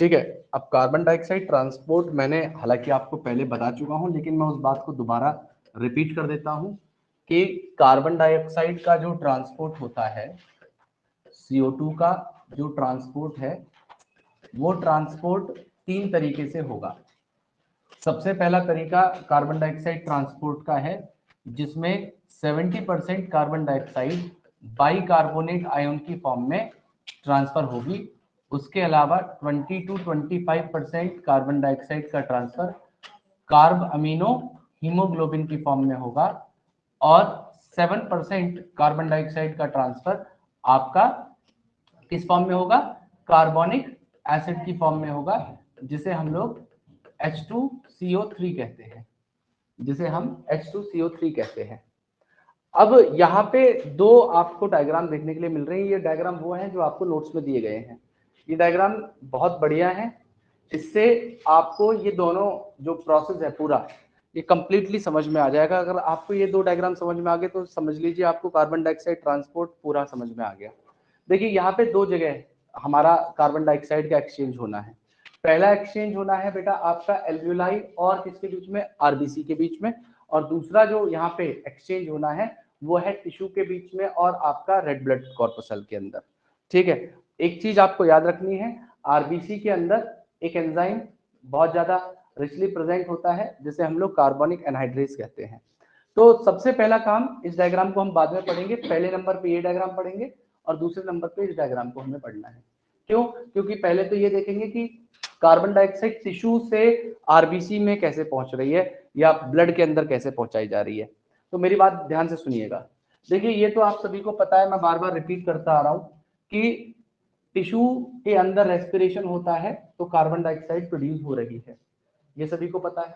ठीक है। अब कार्बन डाइऑक्साइड ट्रांसपोर्ट मैंने हालांकि आपको पहले बता चुका हूं, लेकिन मैं उस बात को दोबारा रिपीट कर देता हूं कि कार्बन डाइऑक्साइड का जो ट्रांसपोर्ट होता है, CO2 का जो ट्रांसपोर्ट है, वो ट्रांसपोर्ट 3 तरीके से होगा। सबसे पहला तरीका कार्बन डाइऑक्साइड ट्रांसपोर्ट का है, जिसमें 70% कार्बन डाइऑक्साइड बाइकार्बोनेट आयन की फॉर्म में ट्रांसफर होगी। उसके अलावा 20 to 25% कार्बन डाइऑक्साइड का ट्रांसफर कार्ब अमीनो हीमोग्लोबिन की फॉर्म में होगा और 7% कार्बन डाइऑक्साइड का ट्रांसफर आपका किस फॉर्म में होगा, कार्बोनिक एसिड की फॉर्म में होगा, जिसे हम लोग H2CO3 कहते हैं, जिसे हम H2CO3 कहते हैं। अब यहाँ पे दो आपको डायग्राम देखने के लिए मिल रहे हैं। ये डायग्राम वो हैं जो आपको नोट्स में दिए गए हैं। ये डायग्राम बहुत बढ़िया है, इससे आपको ये दोनों जो प्रोसेस है पूरा ये कंप्लीटली समझ में आ जाएगा। अगर आपको ये दो डायग्राम समझ में आ गए तो समझ लीजिए आपको कार्बन डाइऑक्साइड ट्रांसपोर्ट पूरा समझ में आ गया। देखिए यहाँ पे दो जगह हमारा कार्बन डाइऑक्साइड का एक्सचेंज होना है। पहला एक्सचेंज होना है बेटा आपका एल्वियोलाई और किसके बीच में, आरबीसी के बीच में, और दूसरा जो यहाँ पे एक्सचेंज होना है वो है टिश्यू के बीच में और आपका रेड ब्लड कॉर्पसल के अंदर। ठीक है, एक चीज आपको याद रखनी है, आरबीसी के अंदर एक एंजाइम बहुत ज्यादा रिचली प्रेजेंट होता है जिसे हम लोग कार्बोनिक एनहाइड्रेस कहते हैं। तो सबसे पहला काम, इस डायग्राम को हम बाद में पढ़ेंगे, पहले नंबर पे ये डायग्राम पढ़ेंगे और दूसरे नंबर पे इस डायग्राम को हमें पढ़ना है। क्यों? क्योंकि पहले तो ये देखेंगे कि कार्बन डाइऑक्साइड टिश्यू से आरबीसी में कैसे पहुंच रही है या ब्लड के अंदर कैसे पहुंचाई जा रही है। तो मेरी बात ध्यान से सुनिएगा। देखिए ये तो आप सभी को पता है, मैं बार बार रिपीट करता आ रहा हूं कि टिश्यू के अंदर रेस्पिरेशन होता है तो कार्बन डाइऑक्साइड प्रोड्यूस हो रही है, ये सभी को पता है।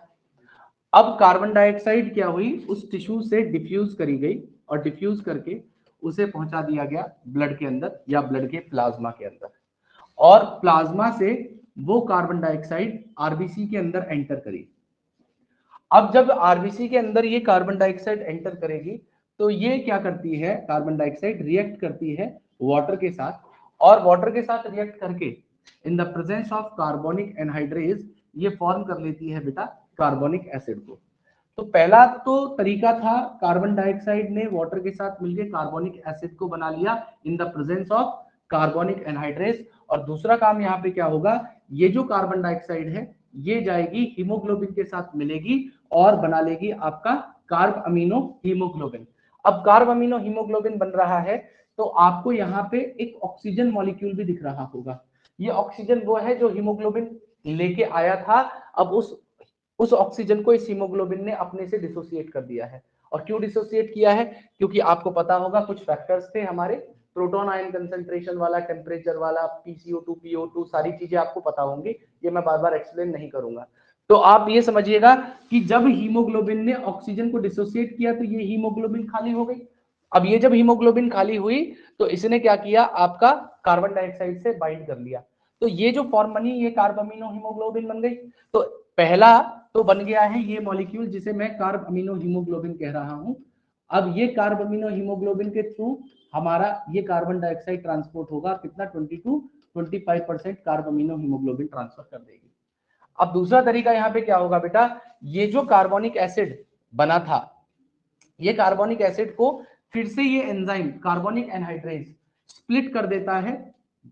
अब कार्बन डाइऑक्साइड क्या हुई, उस टिश्यू से डिफ्यूज करी गई और डिफ्यूज करके उसे पहुंचा दिया गया ब्लड के अंदर या ब्लड के प्लाज्मा के अंदर, और प्लाज्मा से वो कार्बन डाइऑक्साइड आरबीसी के अंदर एंटर करी। अब जब आरबीसी के अंदर ये कार्बन डाइऑक्साइड एंटर करेगी तो ये क्या करती है, कार्बन डाइऑक्साइड रिएक्ट करती है वाटर के साथ, और वाटर के साथ रिएक्ट करके in the presence of carbonic anhydrase ये फॉर्म कर लेती है बेटा कार्बोनिक एसिड को। तो पहला तो तरीका था, कार्बन डाइऑक्साइड ने वाटर के साथ मिलकर कार्बोनिक एसिड को बना लिया in the presence of carbonic anhydrase. और दूसरा काम यहाँ पे क्या होगा, ये जो कार्बन डाइऑक्साइड है ये जाएगी हीमोग्लोबिन के साथ मिलेगी और बना लेगी आपका कार्ब अमीनो हीमोग्लोबिन। अब कार्ब अमीनो हीमोग्लोबिन बन रहा है तो आपको यहाँ पे एक ऑक्सीजन मॉलिक्यूल भी दिख रहा होगा। ये ऑक्सीजन वो है जो हीमोग्लोबिन लेके आया था। अब उस ऑक्सीजन को इस हीमोग्लोबिन ने अपने से डिसोसिएट कर दिया है। और क्यों डिसोसिएट किया है, क्योंकि आपको पता होगा कुछ फैक्टर्स थे हमारे, प्रोटॉन आयन कंसंट्रेशन वाला, टेम्परेचर वाला, PCO2 PO2 सारी चीजें आपको पता होंगी, ये मैं बार बार एक्सप्लेन नहीं करूंगा। तो आप ये समझिएगा कि जब हीमोग्लोबिन ने ऑक्सीजन को डिसोसिएट किया तो ये हीमोग्लोबिन खाली हो गई। अब ये जब हीमोग्लोबिन खाली हुई तो इसने क्या किया, आपका कार्बन डाइऑक्साइड से बाइंड कर लिया, तो ये जो फॉर्म बनी ये कार्ब अमीनो हीमोग्लोबिन बन गई। तो पहला तो बन गया है ये मॉलिक्यूल जिसे मैं कार्ब अमीनो हीमोग्लोबिन कह रहा हूं। अब ये कार्ब अमीनो हीमोग्लोबिन के थ्रू हमारा ये कार्बन डाइऑक्साइड ट्रांसपोर्ट होगा, कितना 20 to 25% carb amino haemoglobin transfer कर देगी। अब दूसरा तरीका यहाँ पे क्या होगा बेटा, ये जो कार्बोनिक एसिड बना था, ये कार्बोनिक एसिड को फिर से ये एंजाइम कार्बोनिक एनहाइड्रेज स्प्लिट कर देता है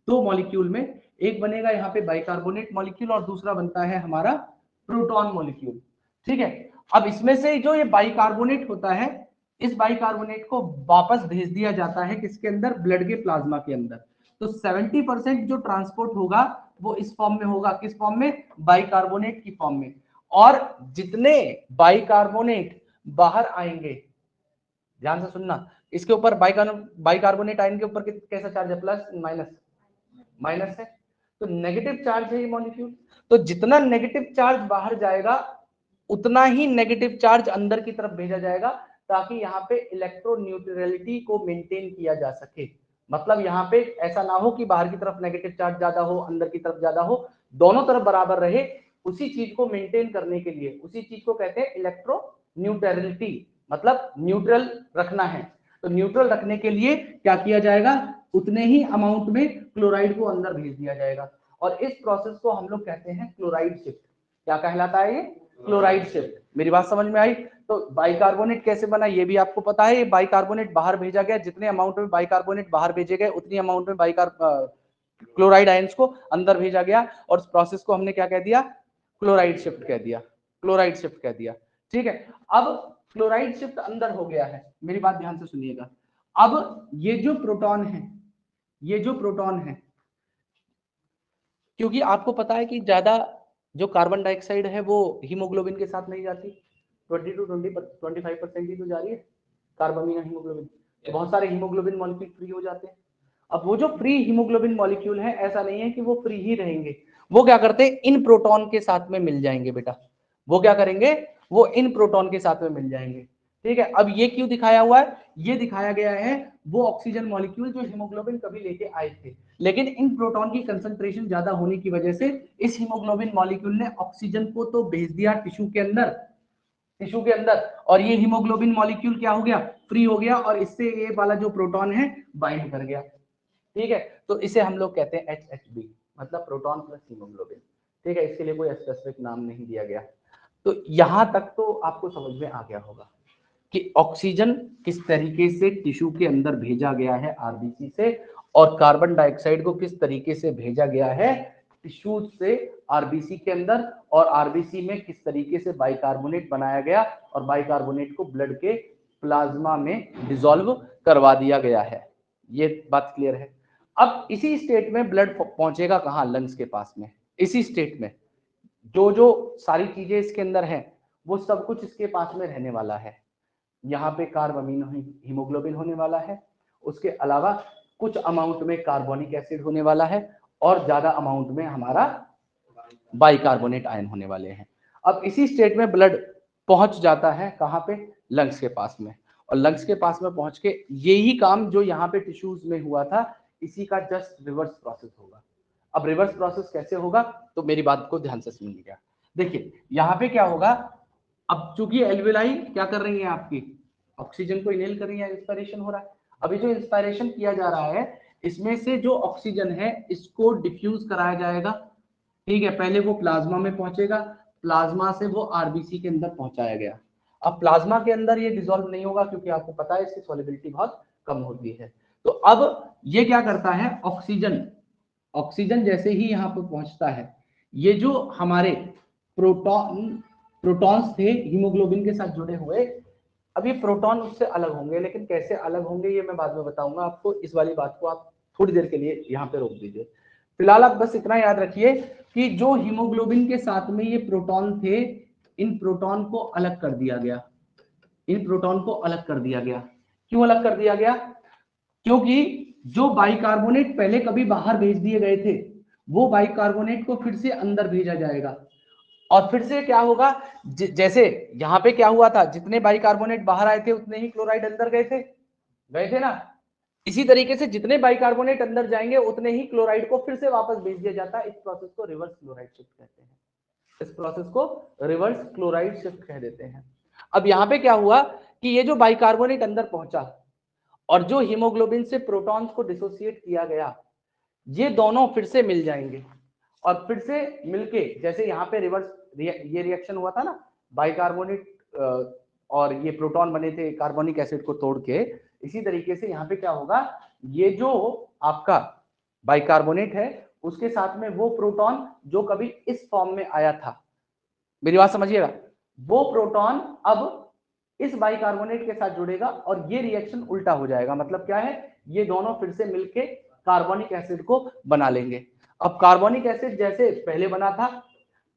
दो मॉलिक्यूल में। एक बनेगा यहाँ पे बाइकार्बोनेट मॉलिक्यूल और दूसरा बनता है हमारा प्रोटॉन मॉलिक्यूल। ठीक है, अब इसमें से जो ये बाइकार्बोनेट होता है, इस बाइकार्बोनेट को वापस भेज दिया जाता है किसके अंदर, ब्लड के प्लाज्मा के अंदर। तो 70% जो ट्रांसपोर्ट होगा वो इस फॉर्म में होगा, किस फॉर्म में, बाइकार्बोनेट की फॉर्म में। और जितने बाइकार्बोनेट बाहर आएंगे, ध्यान से सुनना, इसके ऊपर बाइकार्बोनेट आयन के ऊपर कैसा चार्ज है, प्लस माइनस, माइनस है, तो नेगेटिव चार्ज है ये मॉलिक्यूल। तो जितना नेगेटिव चार्ज बाहर जाएगा उतना ही नेगेटिव चार्ज अंदर की तरफ भेजा जाएगा, ताकि यहाँ पे इलेक्ट्रोन्यूट्रलिटी को मेंटेन किया जा सके। मतलब यहाँ पे ऐसा ना हो कि बाहर की तरफ नेगेटिव चार्ज ज्यादा हो, अंदर की तरफ ज्यादा हो, दोनों तरफ बराबर रहे। उसी चीज को मेंटेन करने के लिए, उसी चीज को कहते हैं इलेक्ट्रोन्यूट्रलिटी, मतलब न्यूट्रल रखना है। तो न्यूट्रल रखने के लिए क्या किया जाएगा, उतने ही अमाउंट में क्लोराइड को अंदर भेज दिया जाएगा। और इस प्रोसेस को हम लोग कहते हैं क्लोराइड शिफ्ट। क्या कहलाता है ये? Chloride shift. मेरी बात समझ में आई? तो बाइकार्बोनेट कैसे बना ये भी आपको पता है। ये बाइकार्बोनेट बाहर भेजा गया, जितने अमाउंट में बाइकार्बोनेट बाहर भेजे गए उतनी अमाउंट में क्लोराइड आयंस को अंदर भेजा गया, और इस प्रोसेस को हमने क्या कह दिया? क्लोराइड शिफ्ट कह दिया। क्लोराइड शिफ्ट कह दिया, ठीक है। अब क्लोराइड शिफ्ट अंदर हो गया है, मेरी बात ध्यान से सुनिएगा। अब ये जो प्रोटॉन है, ये जो प्रोटॉन है, क्योंकि आपको पता है कि ज्यादा जो कार्बन डाइऑक्साइड है वो हीमोग्लोबिन के साथ नहीं जाती, 20 to 25% ही तो जा रही है कार्बामीन हीमोग्लोबिन। बहुत सारे हीमोग्लोबिन मॉलिक्यूल फ्री हो जाते हैं। अब वो जो फ्री हीमोग्लोबिन मॉलिक्यूल है, ऐसा नहीं है कि वो फ्री ही रहेंगे, वो क्या करते हैं? इन प्रोटॉन के साथ में मिल जाएंगे बेटा। वो क्या करेंगे? वो इन प्रोटॉन के साथ में मिल जाएंगे, ठीक है। अब ये क्यों दिखाया हुआ है? ये दिखाया गया है वो ऑक्सीजन मॉलिक्यूल जो हीमोग्लोबिन कभी लेके आए थे, लेकिन इन प्रोटॉन की कंसंट्रेशन ज्यादा होने की वजह से इस हीमोग्लोबिन मॉलिक्यूल ने ऑक्सीजन को तो भेज दिया टिश्यू के अंदर, टिश्यू के अंदर, और ये हीमोग्लोबिन मॉलिक्यूल क्या हो गया? फ्री हो गया, और इससे ये वाला जो प्रोटॉन है बाइंड कर गया, ठीक है। तो इसे हम लोग कहते हैं HHB, मतलब प्रोटॉन प्लस हीमोग्लोबिन, ठीक है। इसके लिए कोई स्पेसिफिक नाम नहीं दिया गया। तो यहां तक तो आपको समझ में आ गया होगा कि ऑक्सीजन किस तरीके से टिश्यू के अंदर भेजा गया है आरबीसी से, और कार्बन डाइऑक्साइड को किस तरीके से भेजा गया है टिश्यू से आरबीसी के अंदर, और आरबीसी में किस तरीके से बाइकार्बोनेट बनाया गया और बाइकार्बोनेट को ब्लड के प्लाज्मा में डिसॉल्व करवा दिया गया है। ये बात क्लियर है। अब इसी स्टेट में ब्लड पहुंचेगा कहां? लंग्स के पास में। इसी स्टेट में जो जो सारी चीजें इसके अंदर हैं वो सब कुछ इसके पास में रहने वाला है। यहाँ पे कार्ब अमीनो हीमोग्लोबिन होने वाला है, उसके अलावा कुछ अमाउंट में कार्बोनिक एसिड होने वाला है, और ज्यादा अमाउंट में हमारा बाइकार्बोनेट आयन होने वाले हैं। अब इसी स्टेट में ब्लड पहुंच जाता है कहाँ पे? लंग्स के पास में। और लंग्स के पास में पहुंच के यही काम जो यहाँ पे टिश्यूज में हुआ था, इसी का जस्ट रिवर्स प्रोसेस होगा। अब रिवर्स प्रोसेस कैसे होगा? तो मेरी बात को ध्यान से सुनिएगा। देखिए यहाँ पे क्या होगा, अब चूंकि एल्वेलाई क्या कर रही है आपकी? ऑक्सीजन को इनहेल कर रही है, इंस्पिरेशन हो रहा है। अभी जो इंस्पिरेशन किया जा रहा है, इसमें से जो ऑक्सीजन है इसको डिफ्यूज कराया जाएगा, ठीक है। पहले वो प्लाज्मा में पहुंचेगा, प्लाज्मा से वो आरबीसी के अंदर पहुंचाया गया। अब प्लाज्मा के अंदर ये डिसॉल्व नहीं होगा, क्योंकि आपको पता है इसकी सॉल्युबिलिटी बहुत कम होती है। तो अब ये क्या करता है? ऑक्सीजन, ऑक्सीजन जैसे ही यहाँ पर पहुंचता है, ये जो हमारे प्रोटॉन्स थे हीमोग्लोबिन के साथ जुड़े हुए, अब ये प्रोटॉन उससे अलग होंगे, लेकिन कैसे अलग होंगे ये मैं बाद में बताऊंगा आपको। इस वाली बात को आप थोड़ी देर के लिए यहाँ पे रोक दीजिए। फिलहाल आप बस इतना याद रखिए कि जो हीमोग्लोबिन के साथ में ये प्रोटॉन थे, इन प्रोटॉन को अलग कर दिया गया, इन प्रोटॉन को अलग कर दिया गया। क्यों अलग कर दिया गया? क्योंकि जो बाइकार्बोनेट पहले कभी बाहर भेज दिए गए थे, वो बाइकार्बोनेट को फिर से अंदर भेजा जाएगा, और फिर से क्या होगा? जैसे यहाँ पे क्या हुआ था, जितने बाइकार्बोनेट बाहर आए थे उतने ही क्लोराइड अंदर गए थे ना। इसी तरीके से जितने बाइकार्बोनेट अंदर जाएंगे उतने ही क्लोराइड को फिर से वापस भेज दिया जाता है। इस प्रोसेस को रिवर्स क्लोराइड शिफ्ट कहते हैं। इस प्रोसेस को रिवर्स क्लोराइड शिफ्ट कह देते हैं। अब यहाँ पे क्या हुआ कि ये जो बाइकार्बोनेट अंदर पहुंचा और जो हीमोग्लोबिन से प्रोटॉन्स को डिसोसिएट किया गया, ये दोनों फिर से मिल जाएंगे, और फिर से मिलके जैसे यहाँ पे रिवर्स ये रिएक्शन हुआ था ना, बाइकार्बोनेट और ये प्रोटॉन बने थे कार्बोनिक एसिड को तोड़ के, इसी तरीके से यहाँ पे क्या होगा, ये जो आपका बाइकार्बोनेट है उसके साथ में वो प्रोटॉन जो कभी इस फॉर्म में आया था, मेरी बात समझिएगा, वो प्रोटॉन अब इस बाइकार्बोनेट के साथ जुड़ेगा और ये रिएक्शन उल्टा हो जाएगा। मतलब क्या है, ये दोनों फिर से मिलके कार्बोनिक एसिड को बना लेंगे। अब कार्बोनिक एसिड जैसे पहले बना था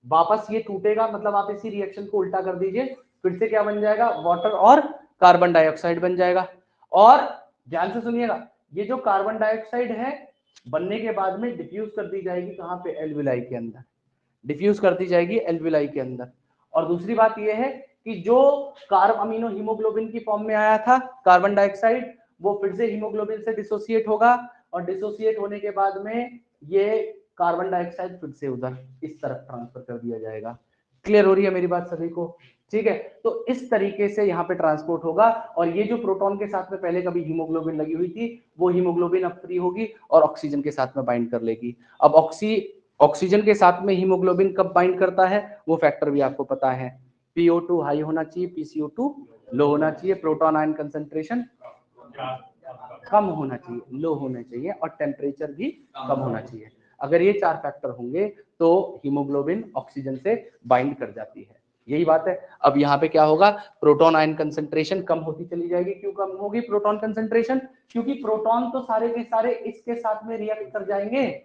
वापस ये टूटेगा, मतलब आप इसी रिएक्शन को उल्टा कर दीजिए, फिर से क्या बन जाएगा, वाटर और कार्बन डाइऑक्साइड बन जाएगा। और ध्यान से सुनिएगा, ये जो कार्बन डाइऑक्साइड है बनने के बाद में डिफ्यूज कर दी जाएगी कहां पे, एल्विलाई के अंदर, डिफ्यूज कर दी जाएगी एल्विलाई के अंदर। और दूसरी बात यह है कि जो कार्ब अमीनो हीमोग्लोबिन की फॉर्म में आया था कार्बन डाइऑक्साइड, वो फिर से हीमोग्लोबिन से डिसोसिएट होगा, और डिसोसिएट होने के बाद में ये कार्बन डाइऑक्साइड फिर से उधर इस तरफ ट्रांसफर कर दिया जाएगा। क्लियर हो रही है मेरी बात सभी को? ठीक है, तो इस तरीके से यहाँ पे ट्रांसपोर्ट होगा, और ये जो प्रोटॉन के साथ में पहले कभी हीमोग्लोबिन लगी हुई थी, वो हीमोग्लोबिन अब फ्री होगी और ऑक्सीजन के साथ में बाइंड कर लेगी। अब ऑक्सीजन के साथ में हीमोग्लोबिन कब बाइंड करता है वो फैक्टर भी आपको पता है। PO2 हाई होना चाहिए, PCO2 लो होना चाहिए, प्रोटॉन आयन कंसंट्रेशन कम होना चाहिए, लो होना चाहिए, और टेम्परेचर भी कम होना चाहिए। अगर ये 4 फैक्टर होंगे तो हीमोग्लोबिन ऑक्सीजन से बाइंड कर जाती है, यही बात है। अब यहाँ पे क्या होगा, प्रोटॉन आयन कंसंट्रेशन कम होती चली जाएगी। क्यों कम होगी प्रोटॉन कंसंट्रेशन? क्योंकि प्रोटॉन तो सारे के सारे इसके साथ में रिएक्ट कर जाएंगे,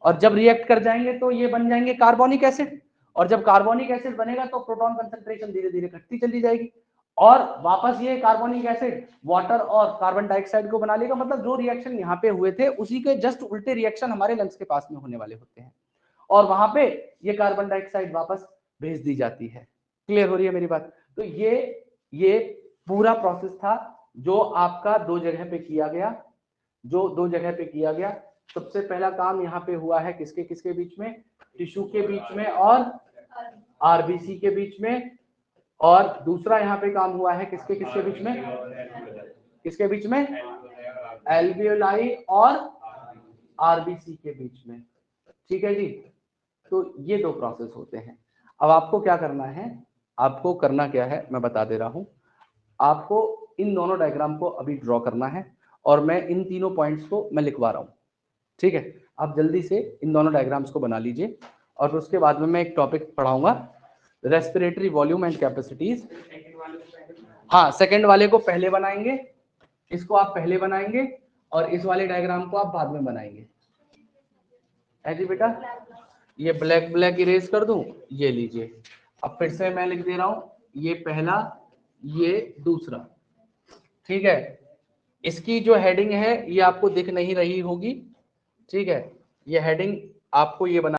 और जब रिएक्ट कर जाएंगे तो ये बन जाएंगे कार्बोनिक एसिड, और जब कार्बोनिक एसिड बनेगा तो प्रोटॉन कंसंट्रेशन धीरे धीरे घटती चली जाएगी, और वापस ये कार्बोनिक एसिड वाटर और कार्बन डाइऑक्साइड को बना लेगा। मतलब जो रिएक्शन यहाँ पे हुए थे उसी के जस्ट उल्टे रिएक्शन हमारे लंग्स के पास में होने वाले होते हैं, और वहां पे ये कार्बन डाइऑक्साइड वापस भेज दी जाती है। क्लियर हो रही है मेरी बात? तो ये पूरा प्रोसेस था जो आपका दो जगह पे किया गया, सबसे पहला काम यहाँ पे हुआ है किसके किसके बीच में, टिश्यू के बीच में और आरबीसी के बीच में, और दूसरा यहाँ पे काम हुआ है किसके किसके बीच में, किसके बीच में, एल्वियोलाई और आरबीसी के बीच में। ठीक है जी, तो ये दो प्रोसेस होते हैं। अब आपको क्या करना है, आपको करना क्या है मैं बता दे रहा हूं। आपको इन दोनों डायग्राम को अभी ड्रॉ करना है, और मैं इन तीनों पॉइंट्स को मैं लिखवा रहा हूं। ठीक है, आप जल्दी से इन दोनों डायग्राम्स को बना लीजिए, और फिर उसके बाद में मैं एक टॉपिक पढ़ाऊंगा, रेस्पिरेटरी वॉल्यूम एंड कैपेसिटीज। हाँ, सेकंड वाले को पहले बनाएंगे, इसको आप पहले बनाएंगे, और इस वाले डायग्राम को आप बाद में बनाएंगे। है जी बेटा, ये ब्लैक ब्लैक इरेज कर दूं, ये लीजिए। अब फिर से मैं लिख दे रहा हूं, ये पहला, ये दूसरा। ठीक है, इसकी जो हेडिंग है ये आपको दिख नहीं रही होगी। ठीक है, ये हेडिंग आपको ये बना